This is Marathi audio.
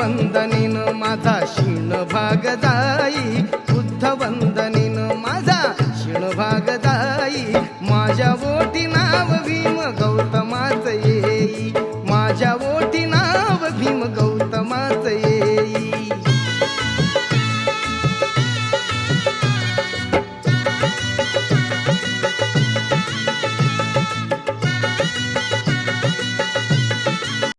वंदनीन माझा क्षीण भाग जाई, बुद्ध वंदनीन माझा क्षीण भाग जाई. माझ्या ओठी नाव भीम गौतमाच येई, माझ्या ओठी नाव भीम गौतम